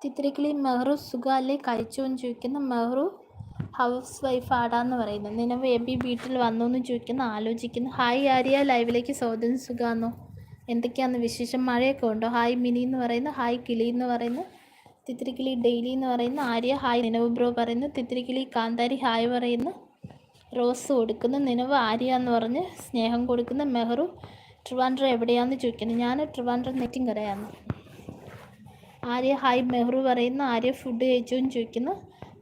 ചിത്രക്കിളി മെഹ്റു സുഖല്ലേ കഴിച്ചോന്ന് ചോദിക്കുന്നു. Mehru house wife ആടാന്ന് പറയുന്നു. നിലവ് എബി വീട്ടിൽ വന്നോന്ന് ചോദിക്കുന്നു. ആലോചിക്കുന്നു. ഹായ് ആര്യ, ലൈവിലേക്ക് സ്വാഗതം. സുഖാന്നോ? എന്തൊക്കെയാന്ന് വിശേഷം? മഴയൊക്കെ ഉണ്ടോ? ഹായ് മിനി എന്ന് പറയുന്നു. ഹായ് കിളി എന്ന് പറയുന്നു. തിത്തിരിക്കിളി ഡെയിലി എന്ന് പറയുന്നു. ആര്യ ഹായ്. നിലവ് ബ്രോ പറയുന്നു. തിത്തിരിക്കിളി കാന്താരി ഹായ് പറയുന്നു. റോസ് കൊടുക്കുന്നു. നിലവ് ആര്യ എന്ന് പറഞ്ഞ് സ്നേഹം കൊടുക്കുന്നു. മെഹ്റു ട്രിവാൻഡ്രം എവിടെയാന്ന് ചോദിക്കുന്നു. ഞാൻ ട്രിവാൻഡ്രം നെറ്റിങ്കരയാണ്. ആര്യ ഹായ്. മെഹ്റു പറയുന്നു. ആര്യ ഫുഡ് കഴിച്ചോന്ന് ചോദിക്കുന്നു.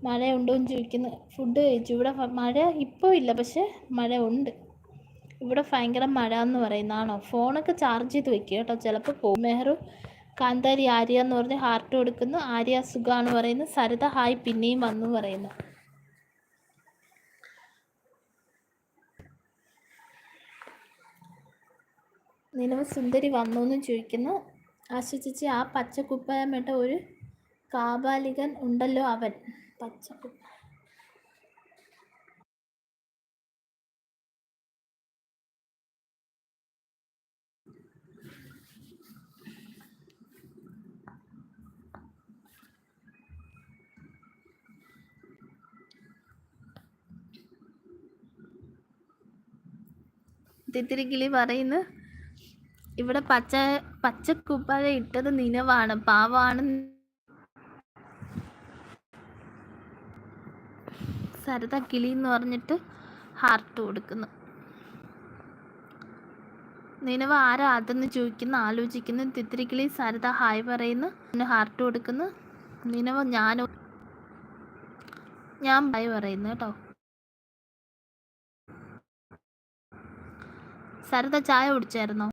മഴ ഉണ്ടോയെന്ന് ചോദിക്കുന്നു. ഫുഡ് കഴിച്ചു. ഇവിടെ മഴ ഇപ്പോൾ ഇല്ല, പക്ഷേ മഴ ഉണ്ട്. ഇവിടെ ഭയങ്കര മഴ എന്ന് പറയുന്നതാണോ? ഫോണൊക്കെ ചാർജ് ചെയ്ത് വെക്കുക കേട്ടോ, ചിലപ്പോൾ പോകും. മെഹ്റു കാന്താരി ആര്യ എന്ന് പറഞ്ഞ് ഹാർട്ട് കൊടുക്കുന്നു. ആര്യ സുഖാണ് പറയുന്നു. സരിത ഹായ് പിന്നെയും വന്നു പറയുന്നു. നിലവ് സുന്ദരി വന്നോന്ന് ചോദിക്കുന്നു. ആശിച്ചേച്ചി ആ പച്ചക്കുപ്പായമിട്ട ഒരു കാബാലികൻ ഉണ്ടല്ലോ, അവൻ പച്ചക്കുപ്പ. തിത്തിരിക്കിളി പറയുന്നു. ഇവിടെ പച്ചക്കുപ്പായ ഇട്ടത് നിലവാണ്, പാവാണ്. സരിത കിളി എന്ന് പറഞ്ഞിട്ട് ഹാർട്ട് കൊടുക്കുന്നു. നിലവ് ആരാ അതെന്ന് ചോദിക്കുന്നു. ആലോചിക്കുന്നു. തിത്തിരിക്കിളി സരിത ഹായ് പറയുന്നു. ഹാർട്ട് കൊടുക്കുന്നു. നിലവ് ഞാൻ ഹായ് പറയുന്നു കേട്ടോ. സരിത ചായ കുടിച്ചായിരുന്നോ?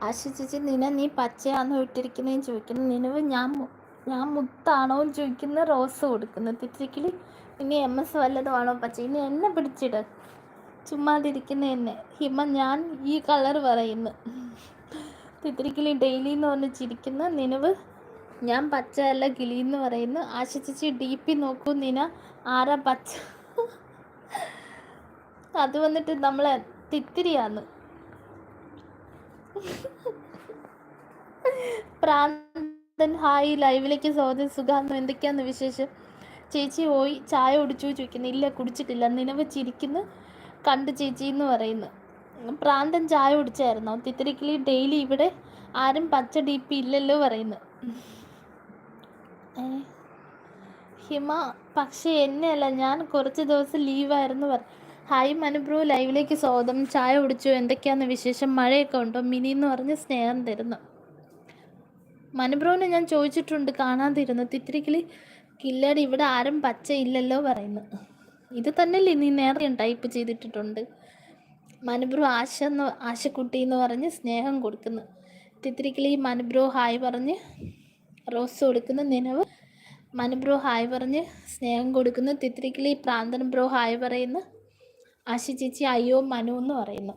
ആശിച്ചേച്ചി നീ പച്ചയാണോ ഇട്ടിരിക്കുന്നതെന്ന് ചോദിക്കുന്നു. നിലവ് ഞാൻ മുത്താണോ എന്ന് ചോദിക്കുന്നു. റോസ് കൊടുക്കുന്നു. തിത്തിരിക്കിളി ഇനി MS വല്ലതുമാണോ പച്ച? ഇനി എന്നെ പിടിച്ചിട്, ചുമ്മാതിരിക്കുന്ന എന്നെ. ഹിമ ഞാൻ ഈ കളർ പറയുന്നു. തിത്തിരിക്കിളി ഡെയിലി എന്ന് പറഞ്ഞ് ചിരിക്കുന്നു. നിലവ് ഞാൻ പച്ചയല്ല കിളി എന്ന് പറയുന്നു. ആശിച്ചേച്ചി DP നോക്കൂ. നിന ആരാ പച്ച? അത് വന്നിട്ട് നമ്മളെ തിത്തിരിയാന്ന്. പ്രാന്തൻ ഹായ്, ലൈവിലേക്ക് സ്വാഗതം. സുഖാന്നോ? എന്തൊക്കെയാന്ന് വിശേഷം? ചേച്ചി പോയി ചായ കുടിച്ചു ചോദിക്കുന്നു. ഇല്ല, കുടിച്ചിട്ടില്ല. നിലവ് ചിരിക്കുന്നു. കണ്ട് ചേച്ചി എന്ന് പറയുന്നു. പ്രാന്തൻ ചായ കുടിച്ചായിരുന്നോ? തിത്തിരിക്കിളി ഡെയിലി ഇവിടെ ആരും പച്ച DP ഇല്ലല്ലോ പറയുന്നു. ഹിമ പക്ഷേ എന്നെ അല്ല, ഞാൻ കുറച്ച് ദിവസം ലീവായിരുന്നു ഹായ് മനുബ്രോ, ലൈവിലേക്ക് സ്വാഗതം. ചായ കുടിച്ചു. എന്തൊക്കെയാന്ന് വിശേഷം? മഴയൊക്കെ ഉണ്ടോ? മിനി എന്ന് പറഞ്ഞ് സ്നേഹം തരുന്നു. മനുബ്രോനെ ഞാൻ ചോദിച്ചിട്ടുണ്ട്, കാണാതിരുന്നു. തിത്തിരിക്കിളി കില്ലാടി ഇവിടെ ആരും പച്ച ഇല്ലല്ലോ പറയുന്നു. ഇത് തന്നെയല്ലേ നീ നേരത്തെ ടൈപ്പ് ചെയ്തിട്ടിട്ടുണ്ട്. മനുബ്രോ ആശക്കുട്ടി എന്ന് പറഞ്ഞ് സ്നേഹം കൊടുക്കുന്നു. തിത്തിരിക്കിളി മനുബ്രോ ഹായ് പറഞ്ഞ് റോസ് കൊടുക്കുന്നു. നിലവ് മനുബ്രോ ഹായ് പറഞ്ഞ് സ്നേഹം കൊടുക്കുന്നു. തിത്തിരിക്കിളി പ്രാന്തൻ ബ്രോ ഹായ് പറയുന്നു. ആശി ചേച്ചി അയ്യോ മനു എന്ന് പറയുന്നു.